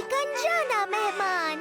एक अनजाना मेहमान।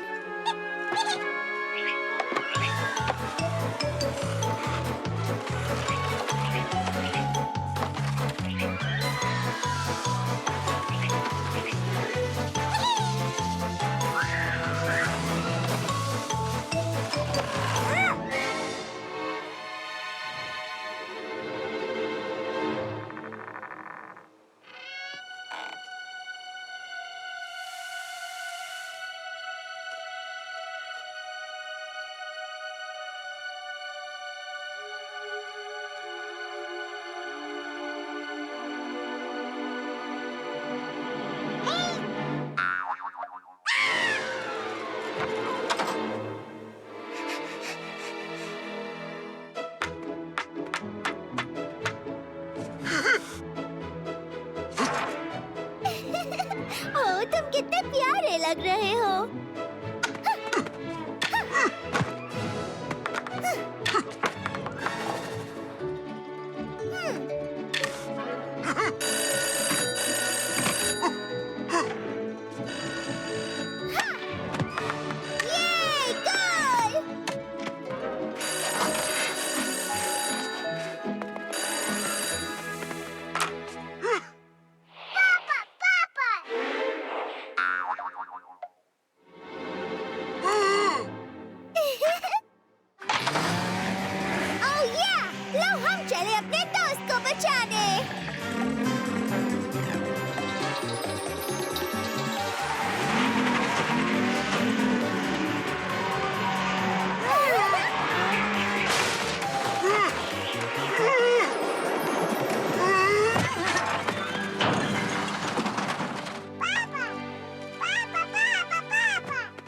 ओह, तुम कितने प्यारे लग रहे हो। ये गोल! ओह या! लो हम चले अपने दोस्त को बचाने।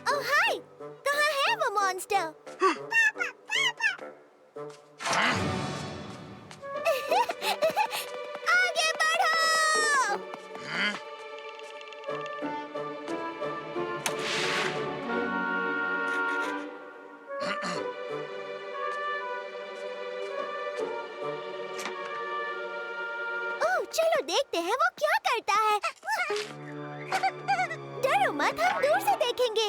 ओह हाय! कहाँ है वो मॉन्स्टर? आगे बढ़ो! ओह, चलो देखते हैं वो क्या करता है। डरो मत, हम दूर से देखेंगे।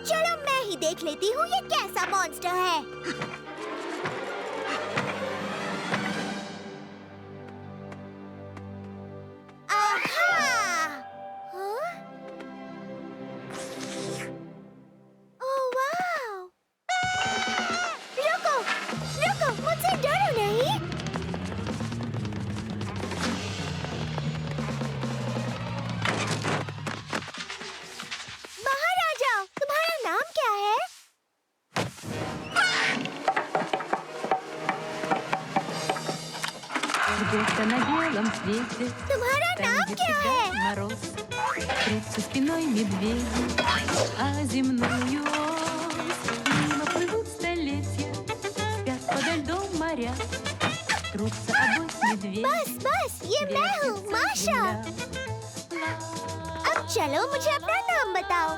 चलो मैं ही देख लेती हूँ ये कैसा मॉन्स्टर है। आहा! हाँ? ओह वाव! रुको, रुको, मुझसे डरो नहीं। बाहर आ जाओ। तुम्हारा नाम क्या है? Где-то на белом свете, तुम्हारा там, नाम где क्या всегда है? мороз, трутся спиной медведи, а земную ось мимо плывут столетия, спят подо льдом моря, трутся обоих медведей. बस बस, ये मैं हूँ, माशा। अब चलो मुझे अपना नाम बताओ।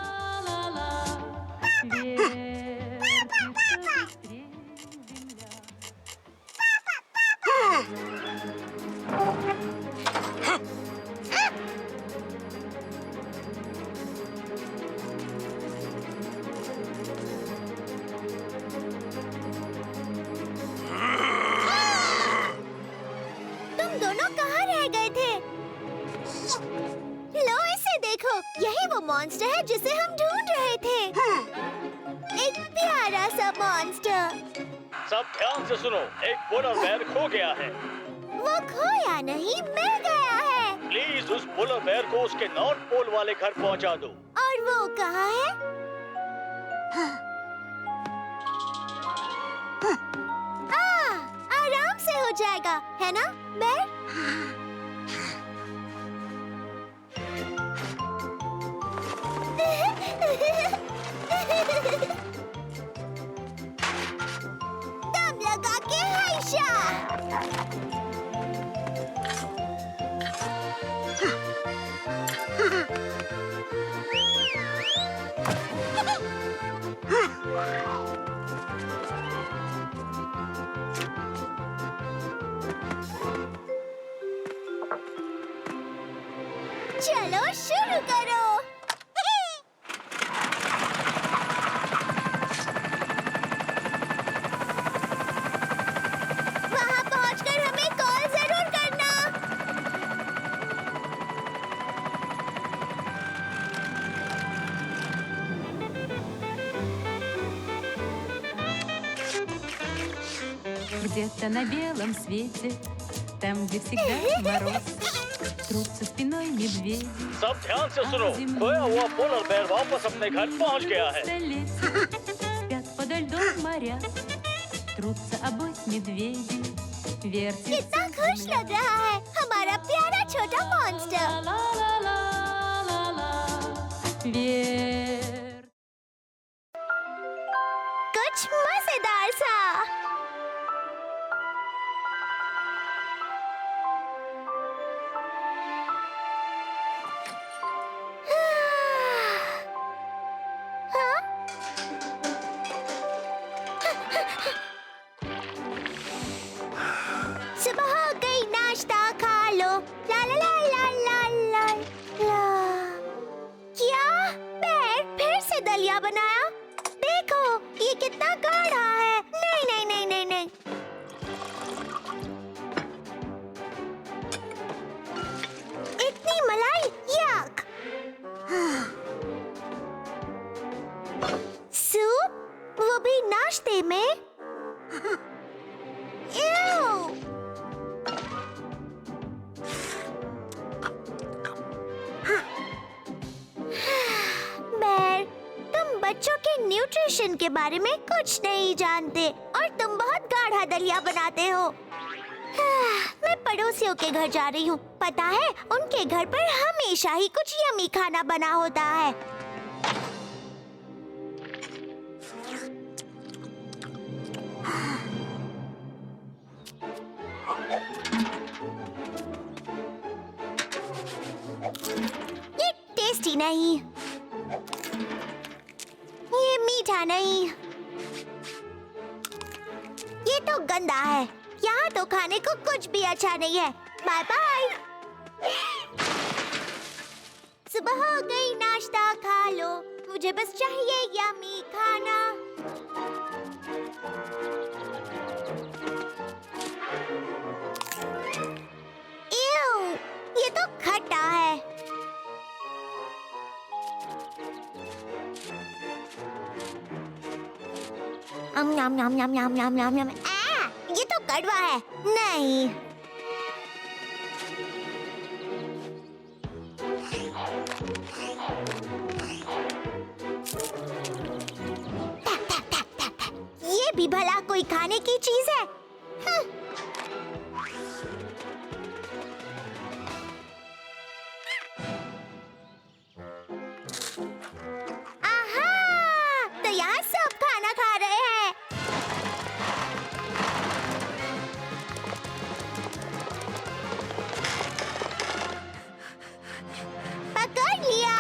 तुम दोनों कहाँ रह गए थे? लो इसे देखो, यही वो मॉन्स्टर है जिसे हम ढूंढ रहे थे। एक प्यारा सा मॉन्स्टर। सब ध्यान से सुनो, एक पोलर बेयर खो गया है। वो खोया नहीं, मिल गया है। प्लीज उस पोलर बेयर को उसके नॉर्थ पोल वाले घर पहुंचा दो। और वो कहाँ है? आराम से हो जाएगा, है ना बेर? दम लगा के हाइशा। चलो शुरू करो। वहां पहुंचकर हमें कॉल जरूर करना। Где-то на белом свете, там, где всегда мороз, трутся спиной медведи. सब ध्यान से सुनो, खोया हुआ पोलर बेयर वापस अपने घर पहुंच गया है। Столетия спят подо льдом моря, трутся обоих медведи. Вертится कितना खुश लग रहा है हमारा प्यारा छोटा मॉन्स्टर। ла-ла-ла-ла-ла-ла. Вер. कुछ मजेदार सा। हाँ? सुबह हो गई, नाश्ता खा लो। ला ला ला ला ला ला ला। क्या पैर फिर से दलिया बनाया? देखो ये कितना गाढ़ा है। नहीं नहीं नहीं नहीं नहीं। इतनी मलाई, यक। सूप, वो भी नाश्ते में। Ew! बेर, तुम बच्चों के न्यूट्रिशन के बारे में कुछ नहीं जानते और तुम बहुत गाढ़ा दलिया बनाते हो। मैं पड़ोसियों के घर जा रही हूँ। पता है उनके घर पर हमेशा ही कुछ यमी खाना बना होता है। ये टेस्टी नहीं, ये मीठा नहीं, ये तो गंदा है। यहाँ तो खाने को कुछ भी अच्छा नहीं है। Bye bye. सुबह हो गई, नाश्ता खा लो। मुझे बस चाहिए यम्मी खाना। Ew, ये तो खट्टा है। यम यम यम यम यम यम यम। ये तो कड़वा है। नहीं। ये भी भला कोई खाने की चीज है? आहा! तो यहाँ सब खाना खा रहे हैं। पकड़ लिया।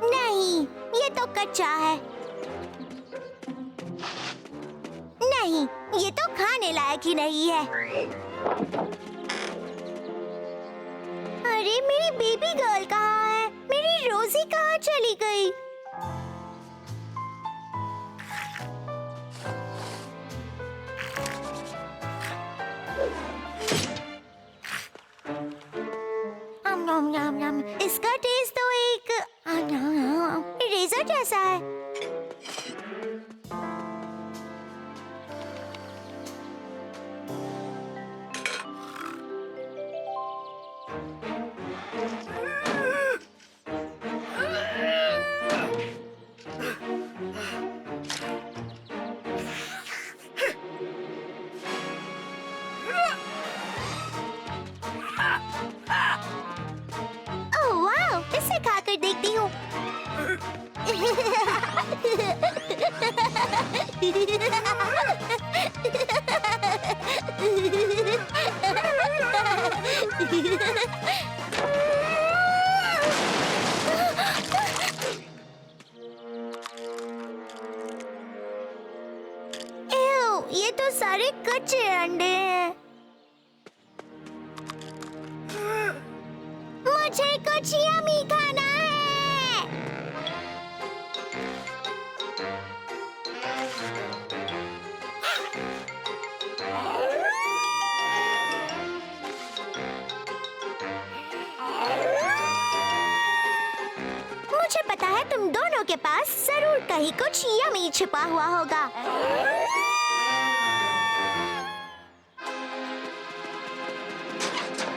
नहीं, ये तो कच्चा है। नहीं, ये तो खाने लायक ही नहीं है। अरे मेरी बेबी गर्ल कहाँ है? मेरी रोजी कहाँ चली गई? यम यम यम। इसका टेस्ट तो एक रेजर जैसा है। ये तो सारे कच्चे अंडे हैं। मुझे कुछ यम्मी खाना है। मुझे पता है तुम दोनों के पास जरूर कहीं कुछ यम्मी छिपा हुआ होगा।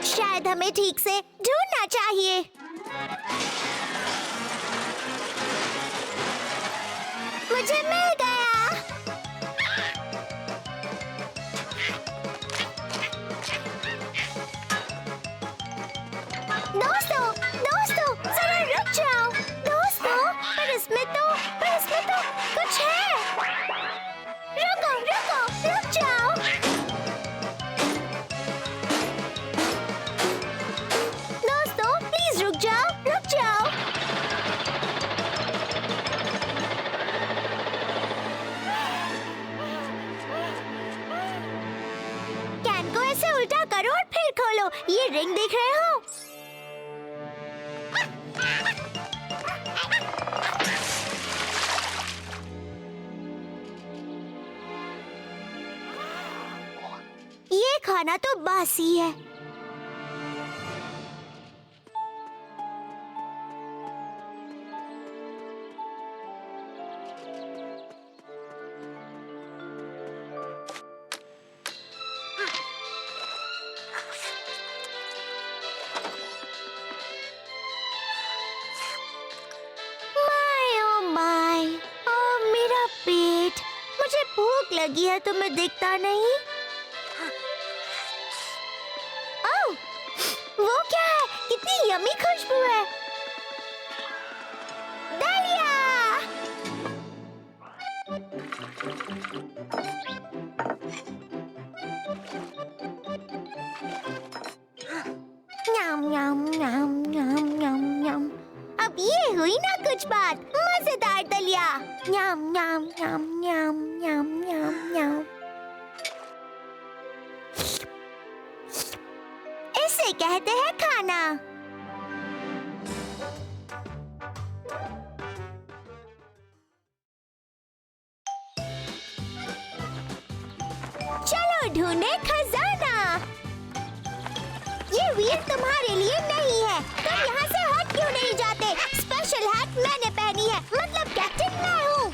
शायद हमें ठीक से ढूंढना चाहिए। मुझे मिल गया। दोस्तों, जरा रुक जाओ। दोस्तों, पर इसमें तो कुछ है। रुक जाओ। दोस्तों, प्लीज रुक जाओ। कैन को ऐसे उल्टा करो और फिर खोलो। ये रिंग देख रहे हो? ये खाना तो बासी है। मेरा पेट। मुझे भूख लगी है, तुम्हें दिखता नहीं? ओह, वो क्या है? कितनी यम्मी खुशबू है। दलिया। न्याम। अब ये हुई ना कुछ बात। मजेदार दलिया। न्याम। इसे कहते हैं खाना। चलो ढूंढे खजाना। ये व्हील तुम्हारे लिए नहीं है। तुम यहाँ से हट क्यों नहीं जाते? स्पेशल हैट मैंने पहनी है, मतलब कैप्टन मैं हूँ।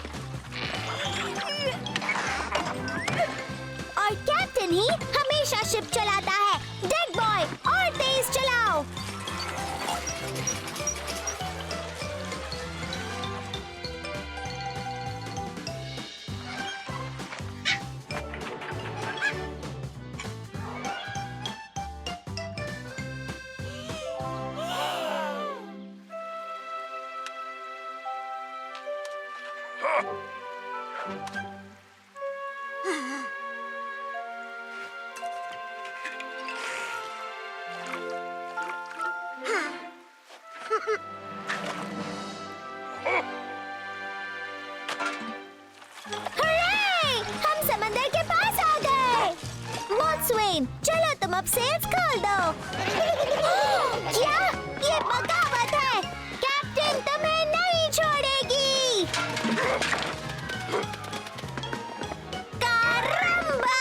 और कैप्टन ही हमेशा शिप चलाता है। डेक बॉय, और तेज चलाओ। चलो तुम अब सेल्स खोल दो। क्या? ये बगावत है। कैप्टन तुम्हें नहीं छोड़ेगी। कारंबा!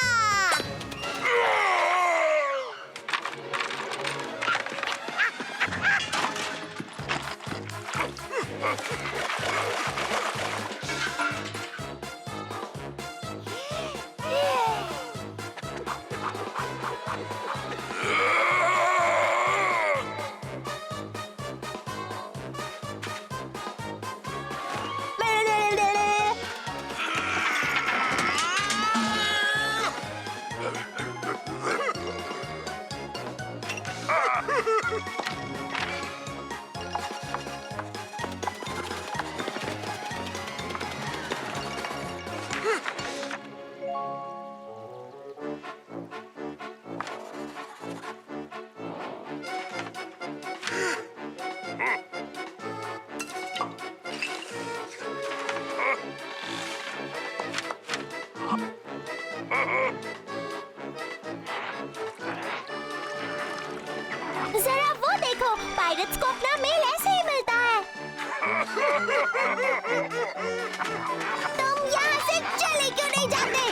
तुम यहाँ से चले क्यों नहीं जाते?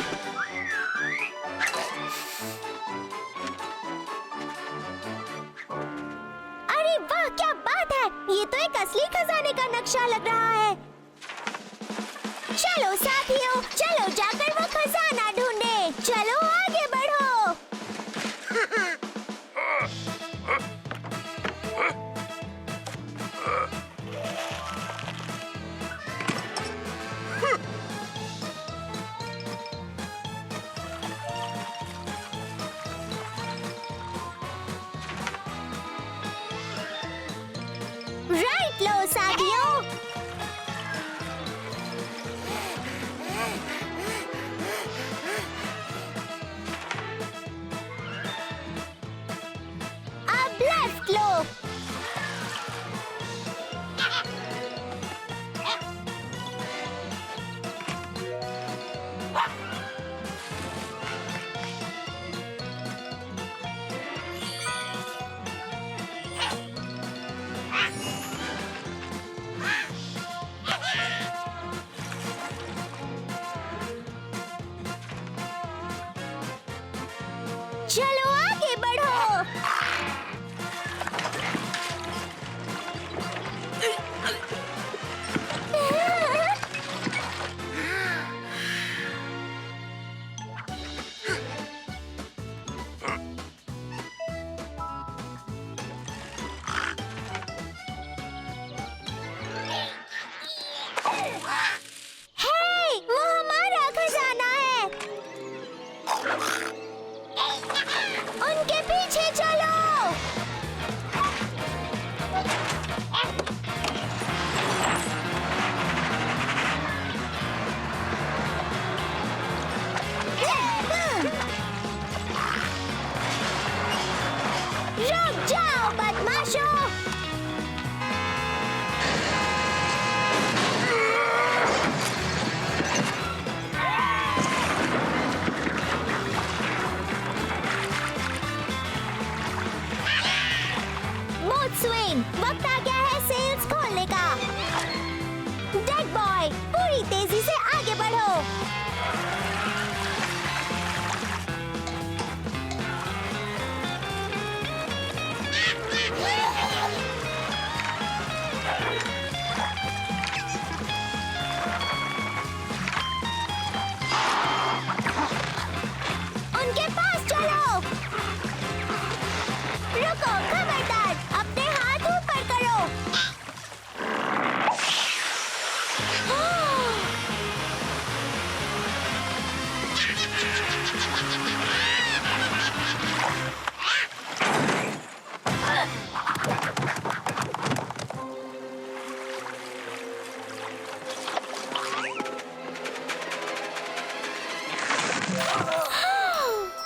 अरे वाह, क्या बात है! ये तो एक असली खजाने का नक्शा लग रहा है। चलो साथियों, चलो जाकर वो खजाना ढूंढे। चलो आगे बढ़ो। राइट लो साथियों। अब लेफ्ट लो। चलो आगे बढ़ो। हे, वो हमारा खजाना है। उनके पीछे चलो। रुक जाओ बदमाशों। मूड स्विंग, वक्त आ गया है सेल्स खोलने का। डेड बॉय, पूरी तेजी से आगे बढ़ो। उनके पास चलो। रुको, खबरदार, अपने हाथ ऊपर करो।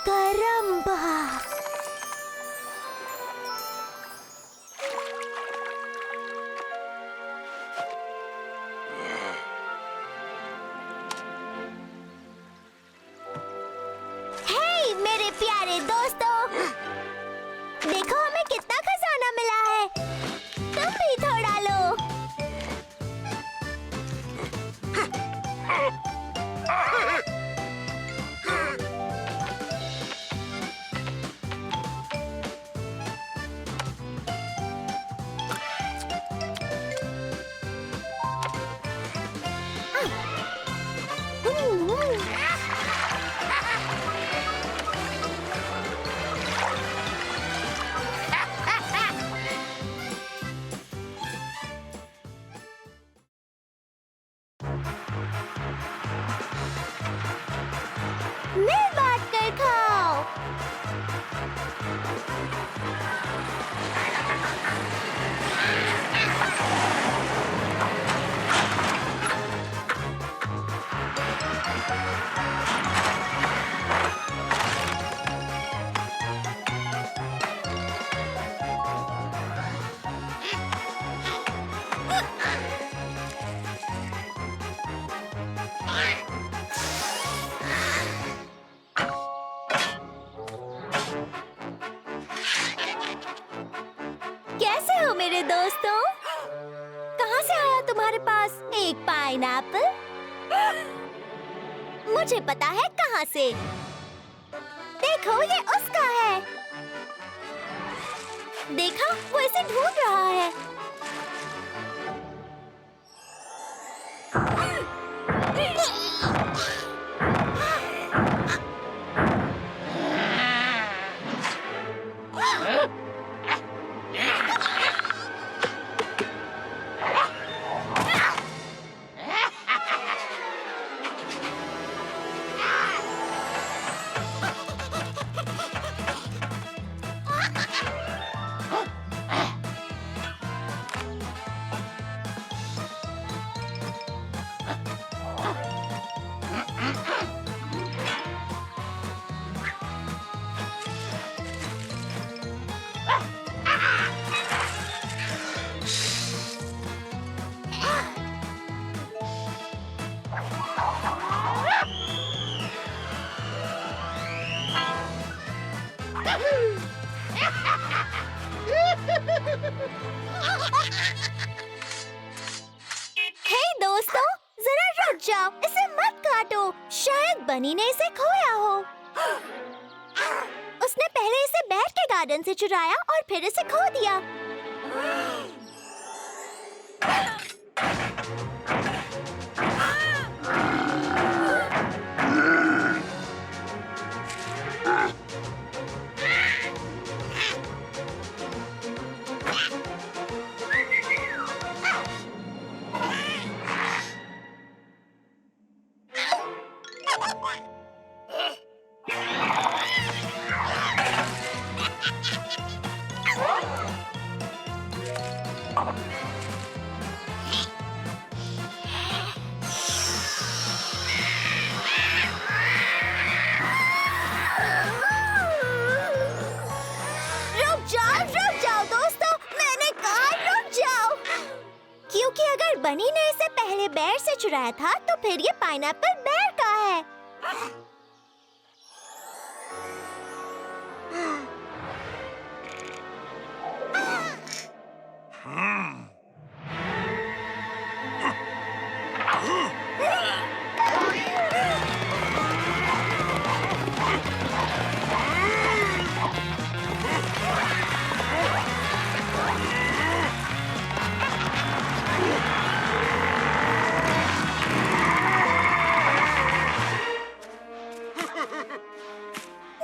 करम्बा। हे मेरे प्यारे दोस्तों, देखो हमें कितना खजाना मिला है। तुम भी थोड़ा लो। पास एक पाइनएप्पल? मुझे पता है कहाँ से। देखो, ये उसका है। देखा, वो इसे ढूंढ रहा है। हे दोस्तों, जरा रुक जाओ, इसे मत काटो। शायद बनी ने इसे खोया हो। उसने पहले इसे बैर के गार्डन से चुराया और फिर इसे खो दिया। रुक जाओ दोस्तों, मैंने कहा रुक जाओ। क्योंकि अगर बनी ने इसे पहले बैर से चुराया था, तो फिर ये पाइनएप्पल बैर का है।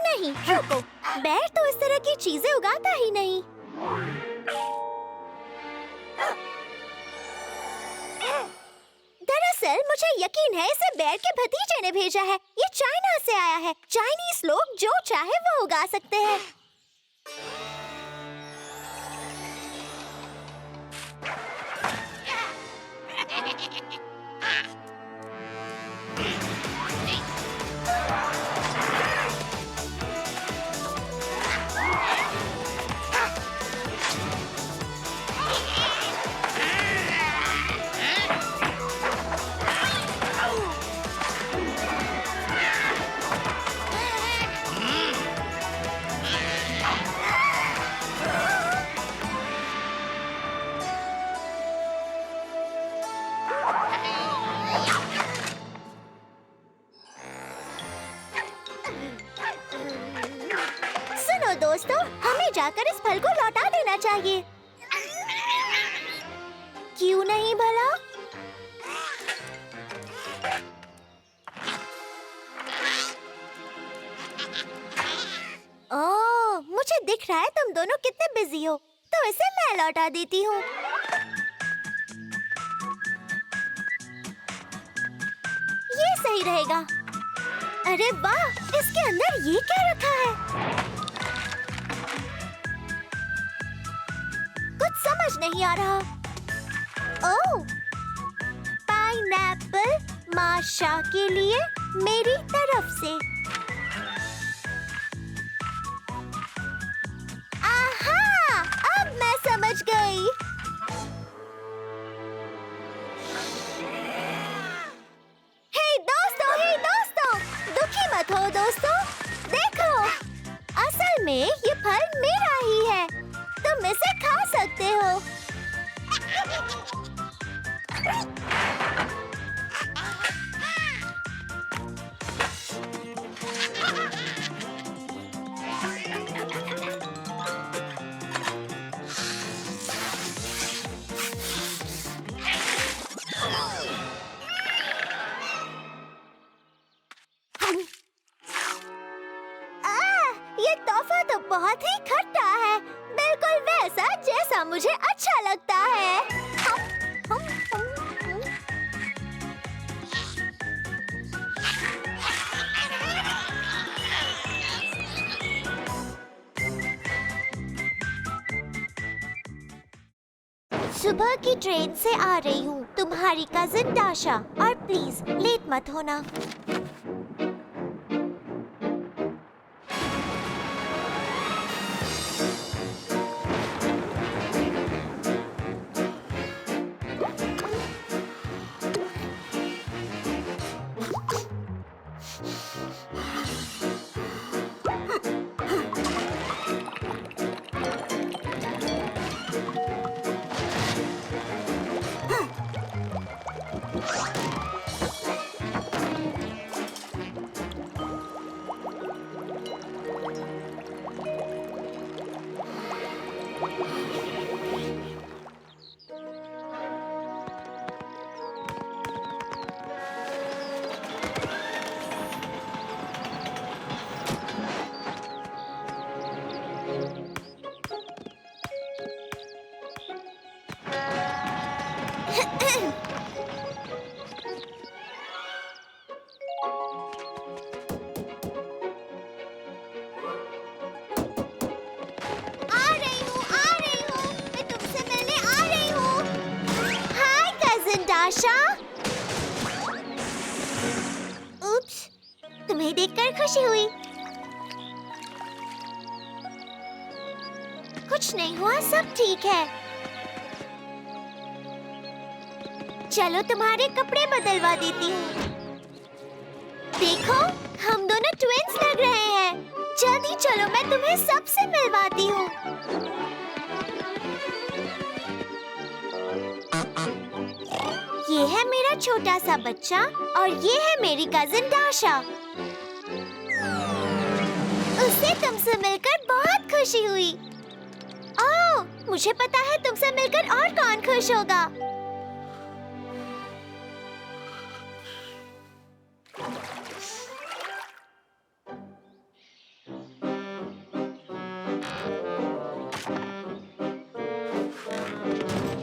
नहीं, रुको, बैर तो इस तरह की चीजें उगाता ही नहीं। दरअसल मुझे यकीन है इसे बैर के भतीजे ने भेजा है। ये चाइना से आया है। चाइनीज लोग जो चाहे वो उगा सकते हैं। सुनो दोस्तों, हमें जाकर इस फल को लौटा देना चाहिए। क्यों नहीं भला? ओह, मुझे दिख रहा है तुम दोनों कितने बिजी हो, तो इसे मैं लौटा देती हूँ। ये सही रहेगा। अरे वाह, इसके अंदर ये क्या रखा है? कुछ समझ नहीं आ रहा। ओह, पाइनएप्पल माशा के लिए मेरी तरफ से। आहा, अब मैं समझ गई। हे दोस्तों, दुखी मत हो दोस्तों। देखो, असल में ये फल मेरा ही है। तुम इसे खा सकते हो। ये तोहफा तो बहुत ही खट्टा है, बिल्कुल वैसा जैसा मुझे अच्छा लगता है। सुबह की ट्रेन से आ रही हूँ, तुम्हारी कजिन दाशा, और प्लीज लेट मत होना। उप्स, तुम्हें देखकर खुशी हुई। कुछ नहीं हुआ, सब ठीक है। चलो तुम्हारे कपड़े बदलवा देती हूँ। देखो, हम दोनों ट्विन्स लग रहे हैं। जल्दी चलो, मैं तुम्हें सबसे मिलवाती हूँ। ये है मेरा छोटा सा बच्चा और ये है मेरी कजिन दाशा। उसे तुमसे मिलकर बहुत खुशी हुई। ओह, मुझे पता है तुमसे मिलकर और कौन खुश होगा।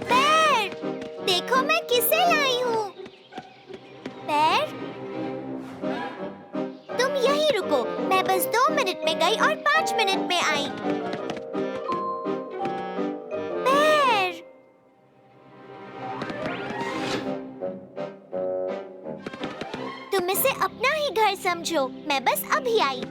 पैर, देखो मैं किसे लाई हूँ। पैर, तुम यहीं रुको। मैं बस 2 मिनट में गई और 5 मिनट में आई। पैर, तुम इसे अपना ही घर समझो। मैं बस अभी आई।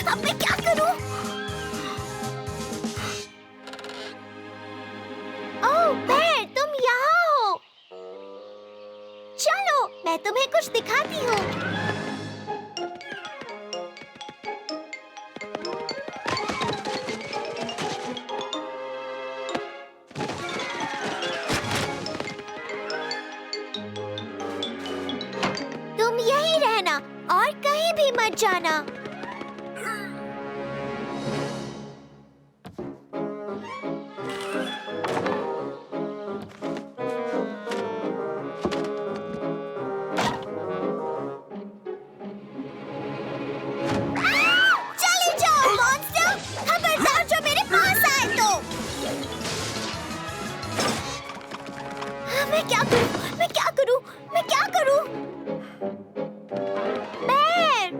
अब मैं क्या करूं? ओह, पैर, तुम यहाँ हो। चलो, मैं तुम्हें कुछ दिखाती हूँ। तुम यहीं रहना और कहीं भी मत जाना। मैं क्या करूं? मैं क्या करूं? मैं क्या करूं? बेर,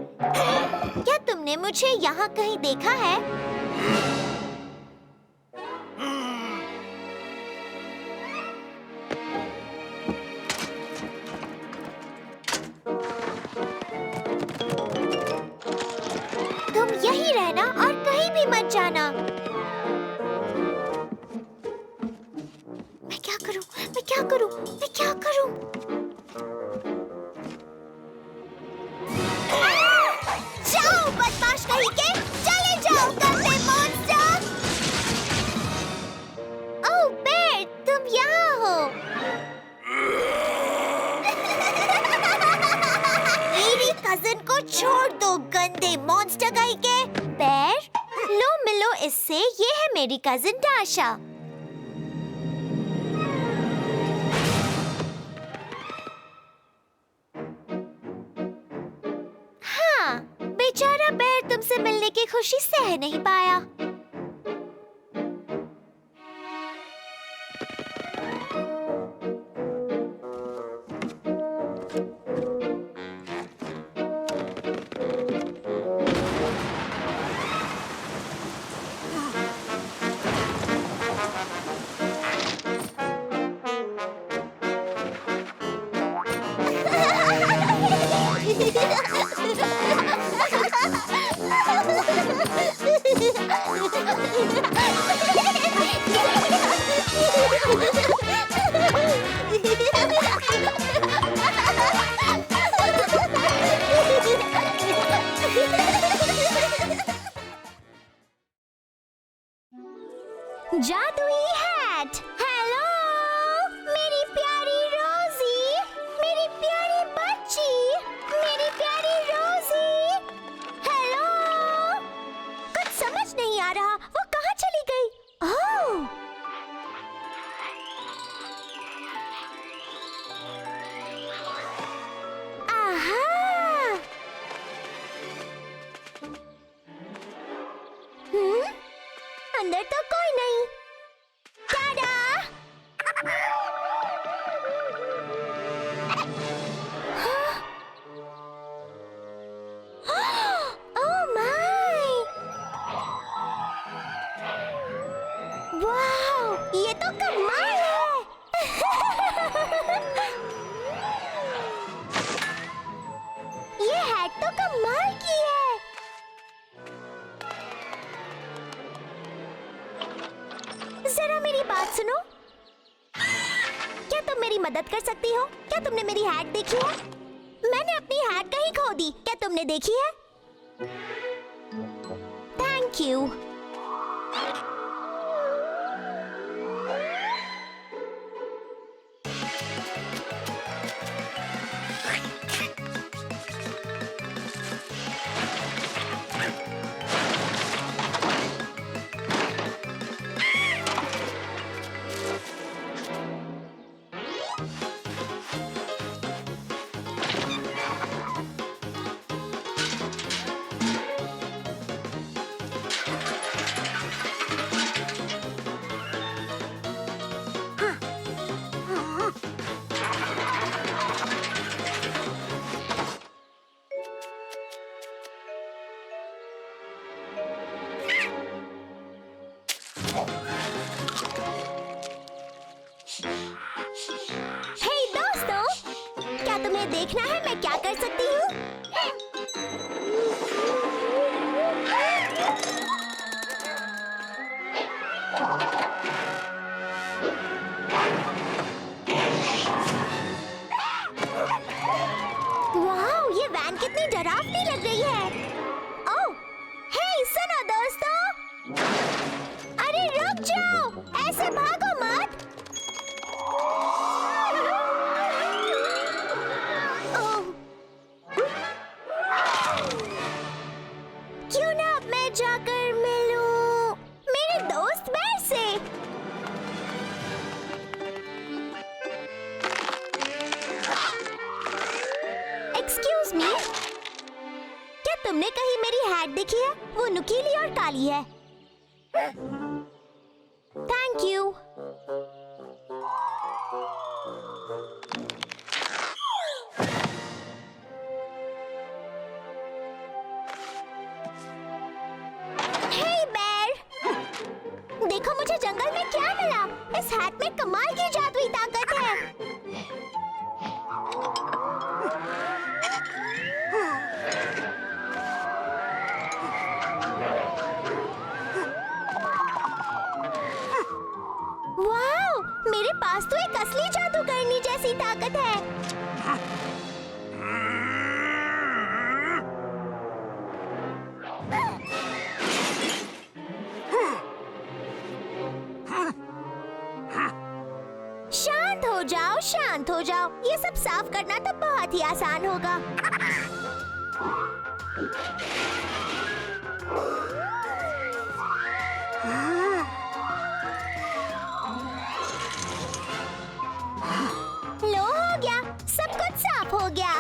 क्या तुमने मुझे यहाँ कहीं देखा है? तुम यहीं रहना और कहीं भी मत जाना। मैं क्या करूं? मैं क्या करूं? मैं क्या करूं? जाओ बदमाश कहीं के, चले जाओ गंदे मॉन्स्टर! ओह बेर, तुम यहाँ हो। मेरी कजिन को छोड़ दो गंदे मॉन्स्टर कहीं के। बेर, लो मिलो इससे, ये है मेरी कजिन डाशा। हाँ, बेचारा बेर तुमसे मिलने की खुशी सह नहीं पाया। जादुई हैट। हेलो मेरी प्यारी रोजी, मेरी प्यारी बच्ची, मेरी प्यारी रोजी। हेलो, कुछ समझ नहीं आ रहा, वो कहाँ चली गई? ओह, आहा, अंदर तो कोई नहीं। टाडा! Oh my! वाओ, ये तो कमाल है! ये हैट तो कमाल की है। जरा मेरी बात सुनो। क्या तुम मेरी मदद कर सकती हो? क्या तुमने मेरी हैट देखी है? मैंने अपनी हैट कहीं खो दी, क्या तुमने देखी है? Thank you. हे दोस्तों, क्या तुम्हें देखना है मैं क्या कर सकती हूँ? वाह, ये वैन कितनी डरावनी लग रही है। ओह, हे सुनो दोस्तों, अरे रुक जाओ, ऐसे भागो मत। ओह, क्यों ना अब मैं जाकर मिलूं मेरे दोस्त बेर से। एक्सक्यूज मी, क्या तुमने कहीं मेरी हैट देखी है? वो नुकीली और काली है। Thank you. कमाल की जादुई ताकत है। वाओ, मेरे पास तो एक असली जादूगरनी जैसी ताकत है। शांत हो जाओ। ये सब साफ करना तो बहुत ही आसान होगा। लो, हो गया, सब कुछ साफ हो गया।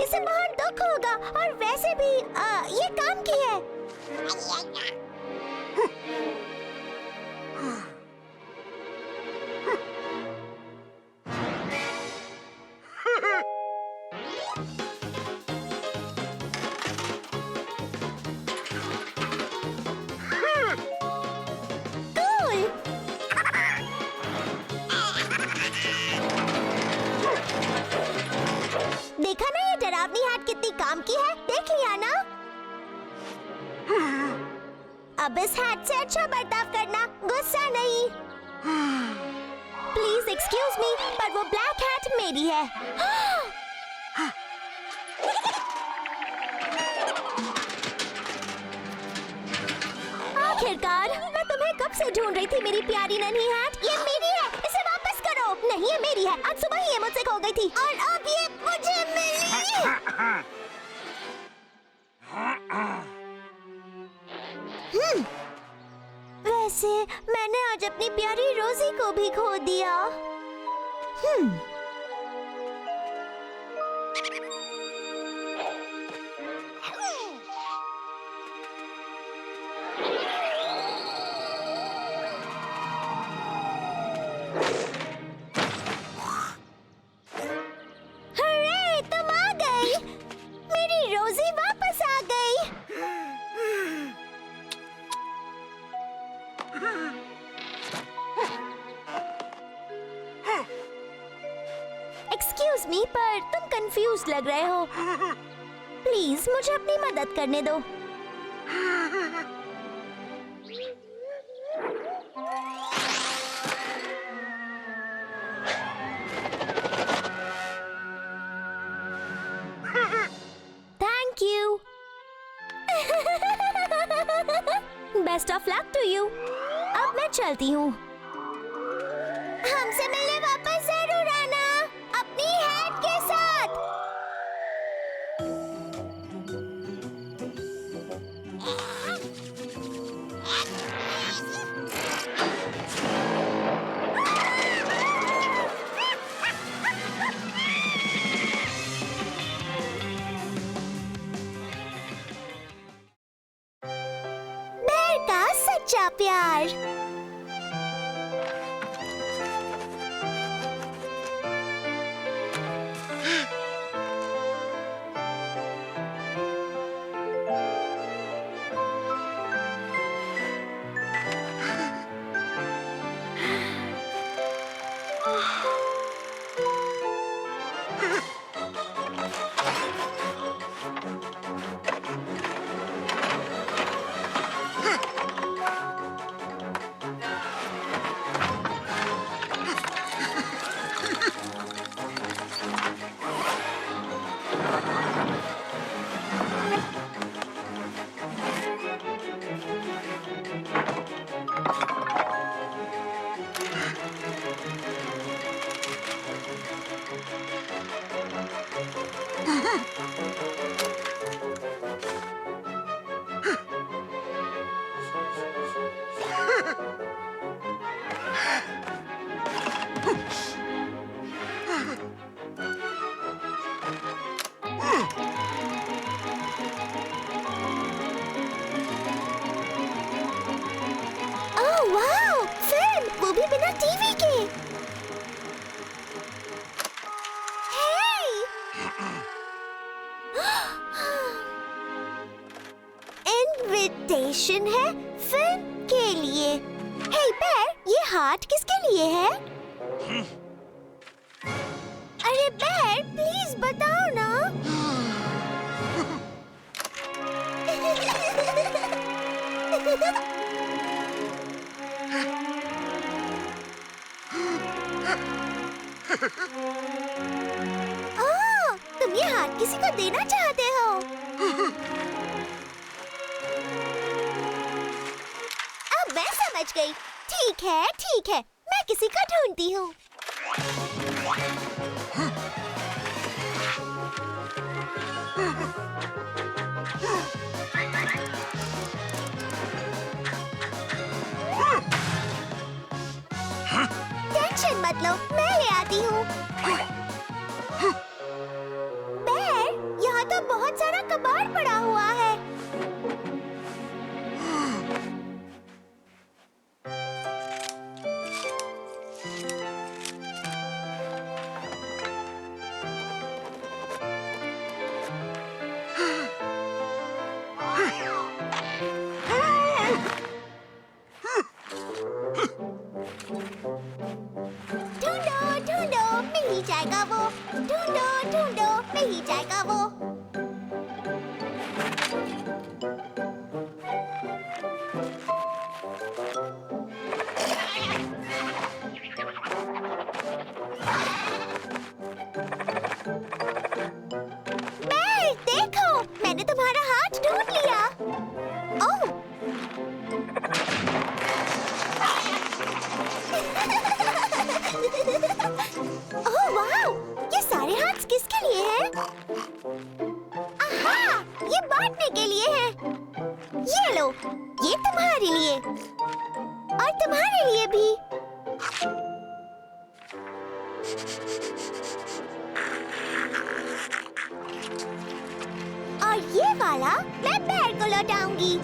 इसे बहुत दुख होगा और वैसे भी ये काम की है। देखा ना ये डरावनी हैट कितनी काम की है, देख लिया ना? अब इस हैट से अच्छा बर्ताव करना, गुस्सा नहीं। प्लीज एक्सक्यूज मी, पर वो ब्लैक हैट मेरी है। आखिरकार, मैं तुम्हें कब से ढूंढ रही थी मेरी प्यारी नन्ही हैट। ये मेरी है, इसे वापस करो। नहीं, ये मेरी है, आज सुबह ही ये मुझसे खो गई थी और अब ये मुझे मिली। वैसे मैंने आज अपनी प्यारी रोजी को भी खो दिया। हरे, तुम आ गई। मेरी रोजी वापस आ गई। एक्सक्यूज मी, पर तुम कंफ्यूज लग रहे हो। प्लीज मुझे अपनी मदद करने दो। Thank you. Best of luck to you. अब मैं चलती हूँ। हमसे मिलने वापस जरूर आना, अपनी हैट के साथ। बेर का सच्चा प्यार। हार्ट किसके लिए है? अरे बेर, प्लीज बताओ ना। ओह, तुम ये हार्ट किसी को देना चाहते हो? अब मैं समझ गई। ठीक है, मैं किसी को ढूंढती हूँ। टेंशन मत लो, मैं ले आती हूँ। बेर, यहाँ तो बहुत सारा कबाड़ पड़ा हुआ है। ढूंढो, मिल ही जाएगा वो। ढूंढो, मिल ही जाएगा वो। बेर, देखो, मैंने तुम्हारा हाथ ढूंढ लिया। ओह, ओह वाह! ये सारे हाथ किसके लिए हैं? आहा! ये बांटने के लिए है। ये लो, ये तुम्हारे लिए और तुम्हारे लिए भी। और ये वाला मैं बेर को लौटाऊंगी।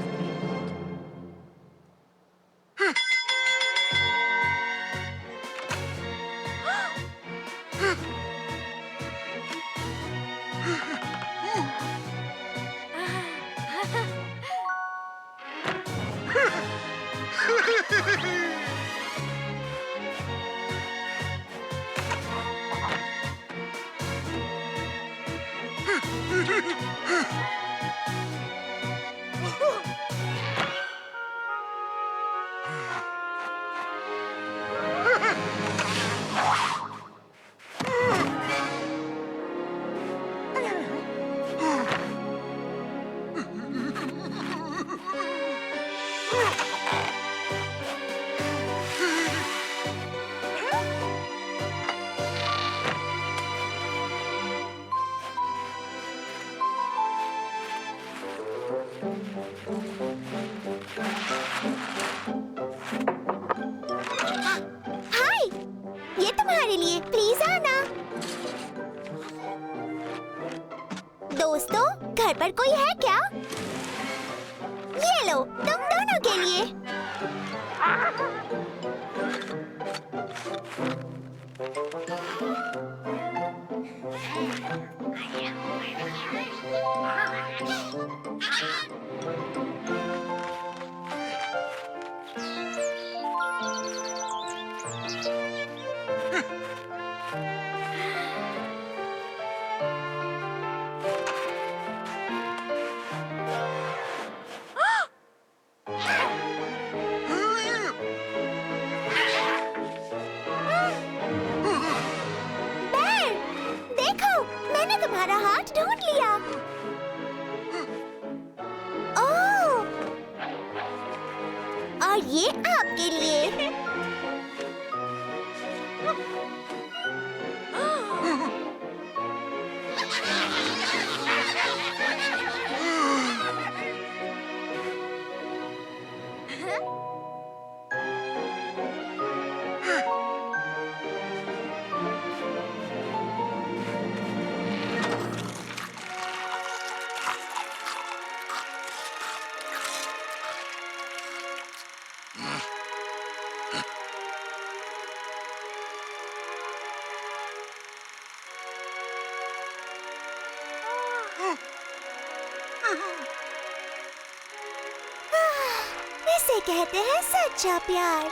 हाय, ये तुम्हारे लिए, प्लीज आना। दोस्तों, घर पर कोई है क्या? ये लो, तुम दोनों के लिए। बेर, देखो, मैंने तुम्हारा हाथ ढूंढ लिया। ओह, और ये आपके लिए। इसे कहते हैं सच्चा प्यार।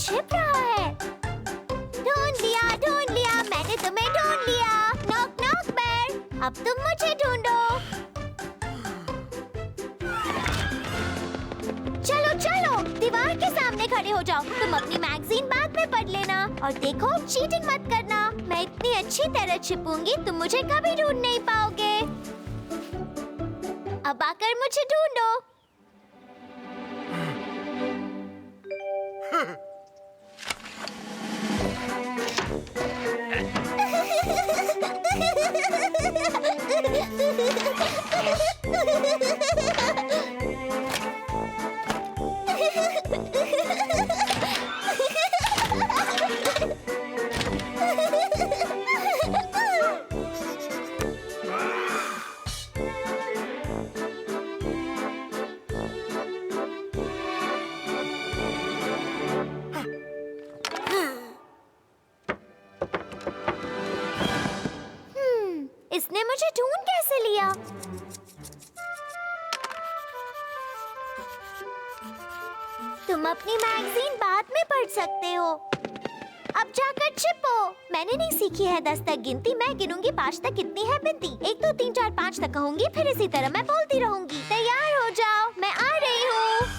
छिप रहा है। ढूंढ लिया, मैंने तुम्हें ढूंढ लिया। नॉक नॉक बेर, अब तुम मुझे ढूंढो। चलो चलो, दीवार के सामने खड़े हो जाओ। तुम अपनी मैगजीन बाद में पढ़ लेना और देखो, चीटिंग मत करना। मैं इतनी अच्छी तरह छिपूंगी, तुम मुझे कभी ढूंढ नहीं पाओगे। अब आकर मुझे ढूंढो। इसने मुझे ढूंढ कैसे लिया? तुम अपनी मैगजीन बाद में पढ़ सकते हो। अब जाकर छिपो। मैंने नहीं सीखी है 10 तक गिनती। मैं गिनूंगी 5 तक कितनी है बिनती। 1 2 3 4 5 तक कहूंगी, फिर इसी तरह मैं बोलती रहूंगी। तैयार हो जाओ, मैं आ रही हूँ।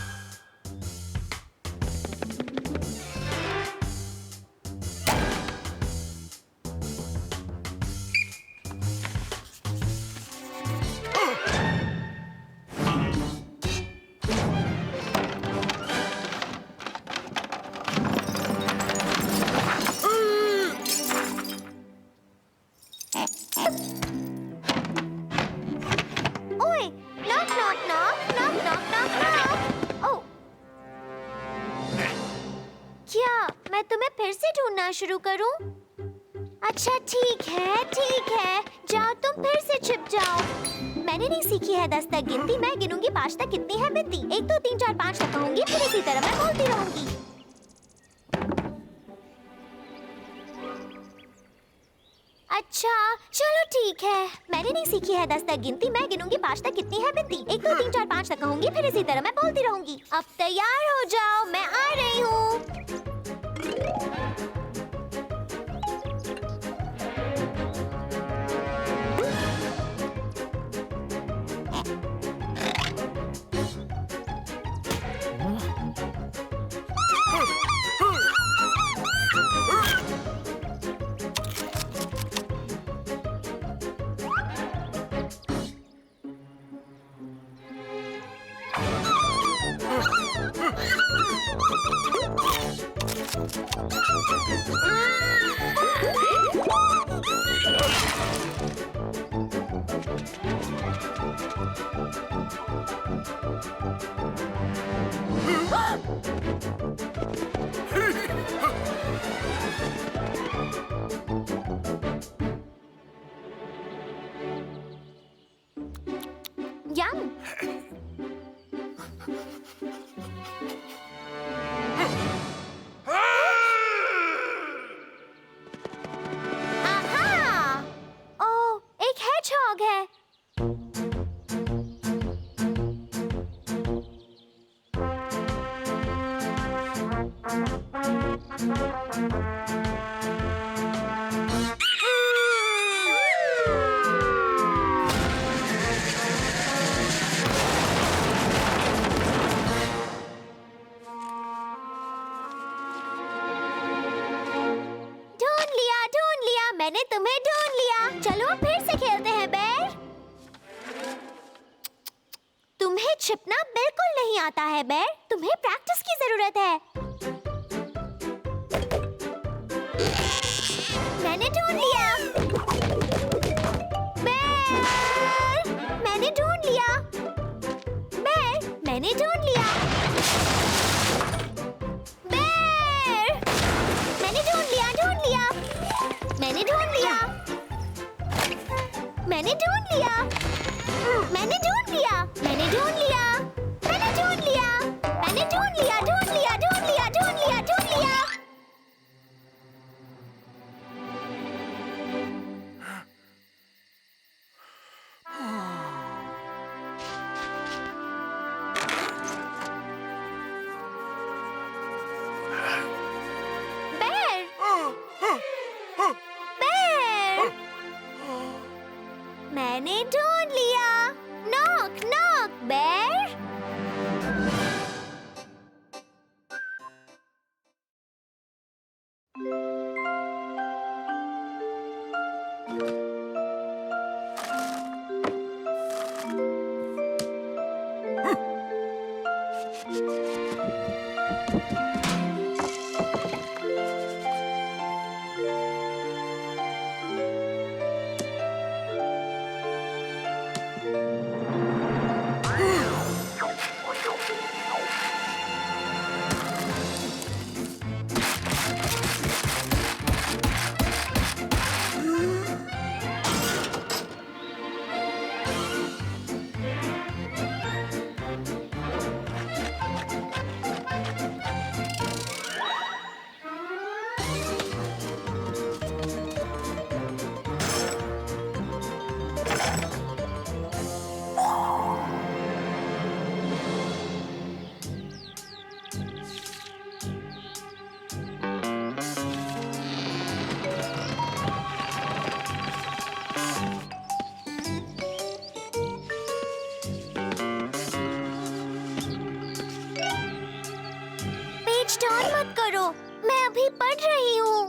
क्या मैं तुम्हें फिर से ढूंढना शुरू करूं? अच्छा ठीक है, जाओ तुम फिर से छिप जाओ। मैंने नहीं सीखी है 10 तक गिनती। मैं गिनूंगी 5 तक कितनी है बिनती। 1 2 3 4 5 तक कहूंगी, फिर इसी तरह मैं बोलती रहूंगी। अच्छा चलो ठीक है, मैंने नहीं सीखी है 10 तक गिनती। मैं गिनूंगी 5 तक कितनी है बिनती। 1 2 3 4 5 तक कहूंगी, फिर इसी तरह मैं बोलती रहूंगी। अब तैयार हो जाओ, मैं आ रही हूँ। Yum! आहा! ओह, एक hedgehog है। ढूंढ लिया, मैंने तुम्हें ढूंढ लिया। चलो फिर से खेलते हैं बेर। तुम्हें छिपना बिल्कुल नहीं आता है बेर, तुम्हें प्रैक्टिस की जरूरत है। मैंने ढूंढ लिया। बेर! ढूंढ लिया, मैंने ढूंढ लिया, मैंने ढूंढ लिया, मैंने ढूंढ लिया, मैंने ढूंढ लिया, ढूंढ लिया, ढूंढ लिया, ढूंढ लिया, ढूंढ लिया। मैंने ढूंढ लिया। नॉक नॉक बेर। टर्न मत करो, मैं अभी पढ़ रही हूँ।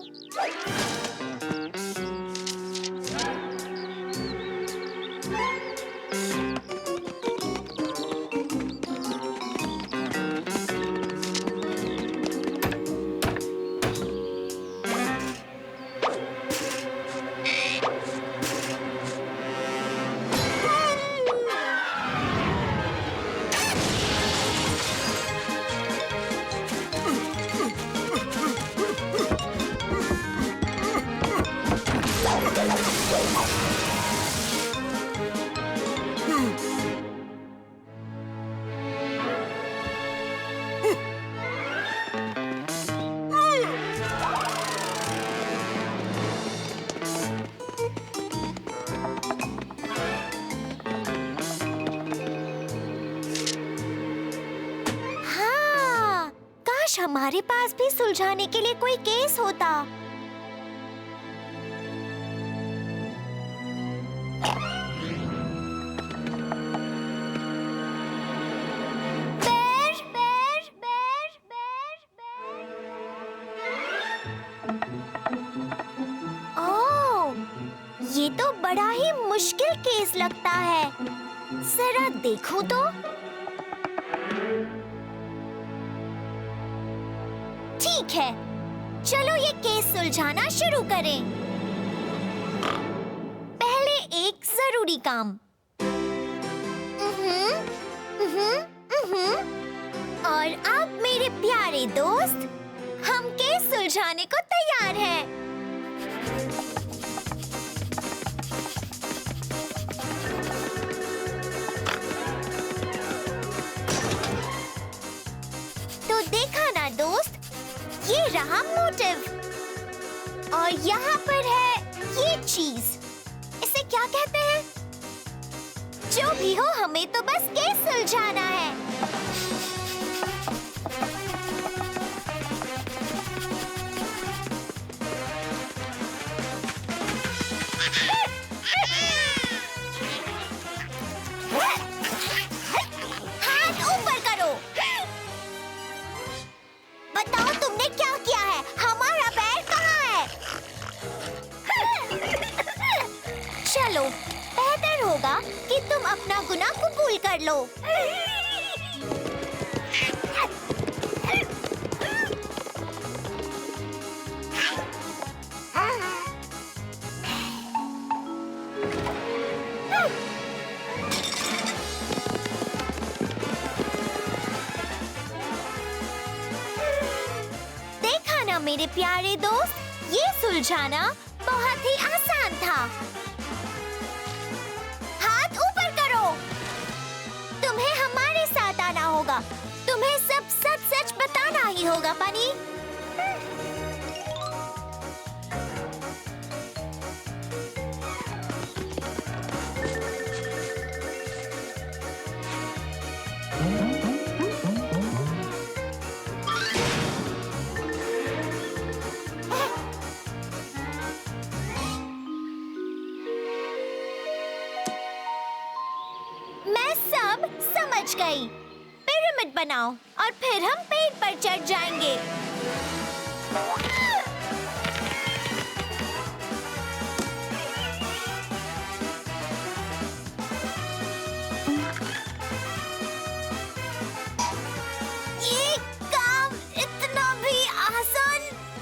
हमारे पास भी सुलझाने के लिए कोई केस होता। बेर, बेर, बेर, बेर, बेर। ओह, ये तो बड़ा ही मुश्किल केस लगता है। जरा देखूं तो। ठीक है, चलो ये केस सुलझाना शुरू करें। पहले एक जरूरी काम। और अब मेरे प्यारे दोस्त, हम केस सुलझाने को तैयार हैं। तो देखा ना दोस्त, ये रहा मोटिव और यहाँ पर है ये चीज। इसे क्या कहते हैं? जो भी हो, हमें तो बस केस सुलझाना है। हाथ ऊपर करो। बताओ तुमने क्या किया है? हमारा पैर कहाँ है? चलो, बेहतर होगा कि तुम अपना गुनाह कबूल कर लो। देखा ना मेरे प्यारे दोस्त, ये सुलझाना बहुत ही आसान था। नहीं होगा पानी। मैं सब समझ गई। पिरामिड बनाओ और फिर हम पेड़ पर चढ़ जाएंगे। ये काम इतना भी आसान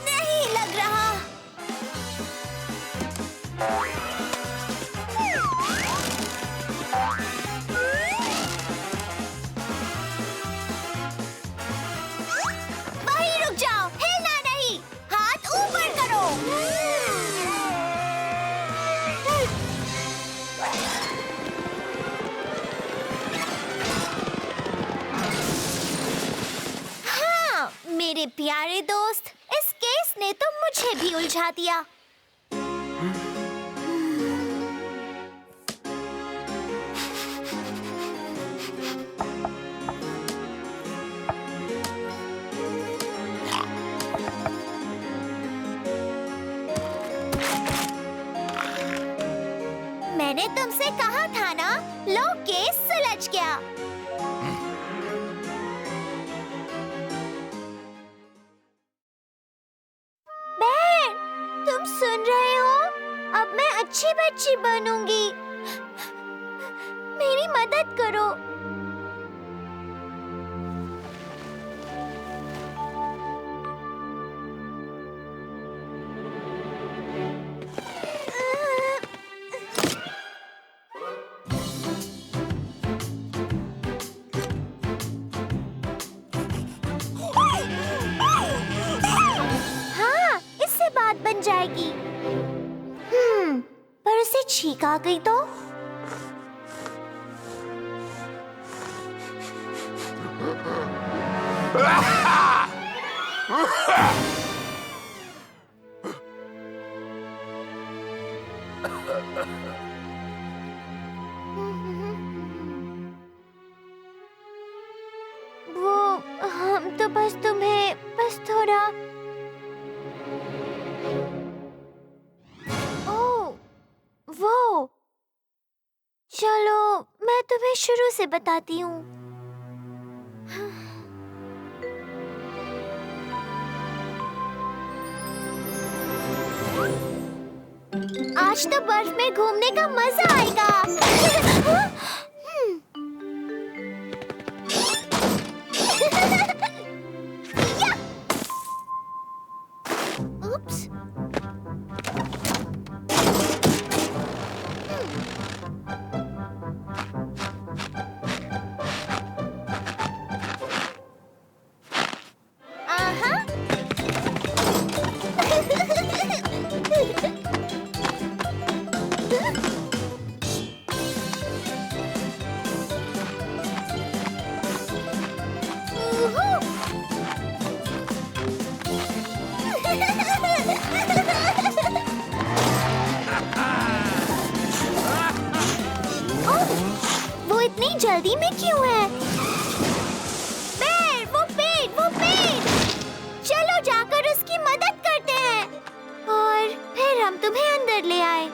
नहीं लग रहा। वहीं रुक जाओ, हिलना नहीं। हाथ ऊपर करो। हाँ, मेरे प्यारे दोस्त, इस केस ने तो मुझे भी उलझा दिया। मैंने तुमसे कहा था ना, लो केस सुलझ गया। बहन, तुम सुन रहे हो? अब मैं अच्छी बच्ची बनूंगी। मेरी मदद करो। हाँ, इससे बात बन जाएगी। पर उसे छींक आ गई तो? वो हम तो बस थोड़ा। ओह, वो चलो मैं तुम्हें शुरू से बताती हूँ। आज तो बर्फ में घूमने का मजा आएगा। Oops. वो इतनी जल्दी में क्यों है? वो पेड़! चलो जाकर उसकी मदद करते हैं और फिर हम तुम्हें अंदर ले आए।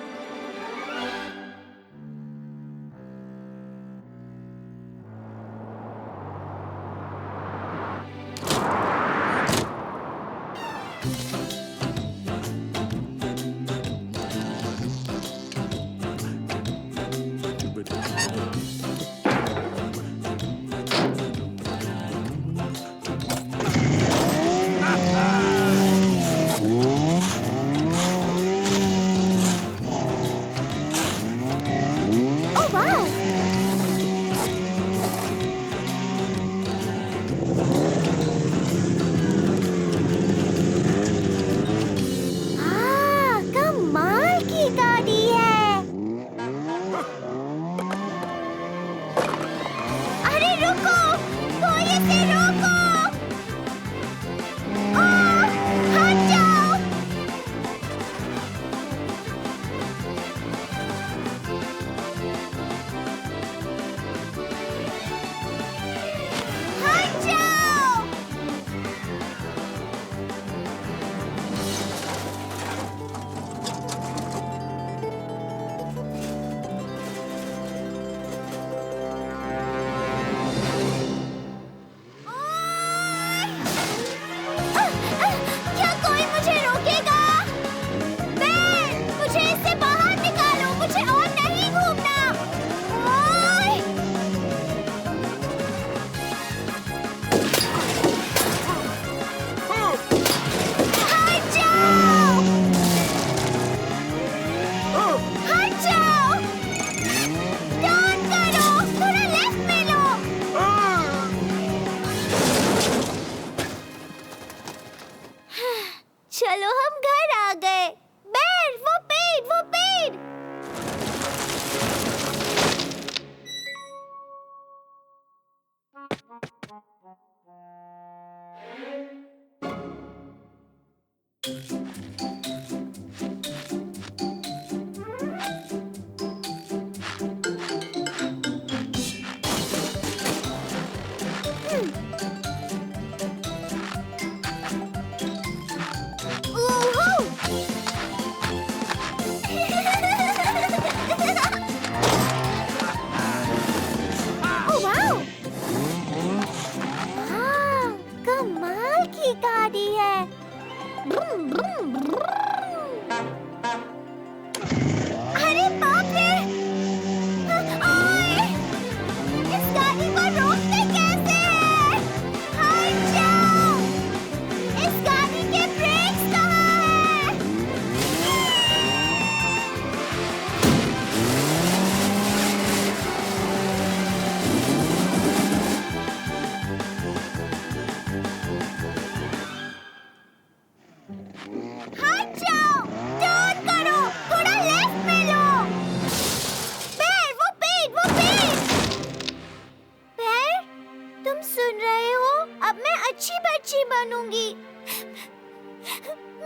बनूंगी।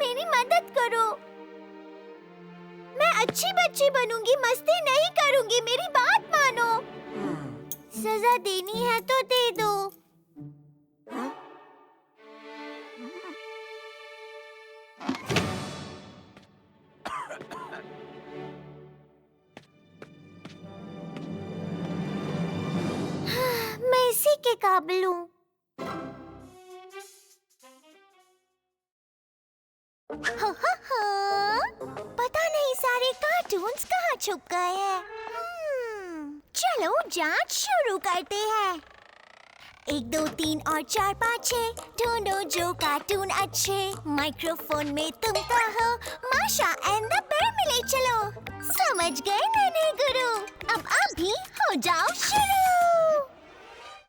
मेरी मदद करो। मैं अच्छी बच्ची बनूंगी, मस्ती नहीं करूंगी, मेरी बात मानो। सजा देनी है तो दे दो। मैं इसी के काबिल हूँ। पता नहीं सारे कार्टून्स कहाँ छुप गए हैं। चलो जांच शुरू करते हैं। 1 2 3 और 4 5 6 ढूंढो जो कार्टून अच्छे। माइक्रोफोन में तुम कहो माशा एंड द बेयर मिले चलो। समझ गए नन्हे गुरु, अब अभी हो जाओ शुरू।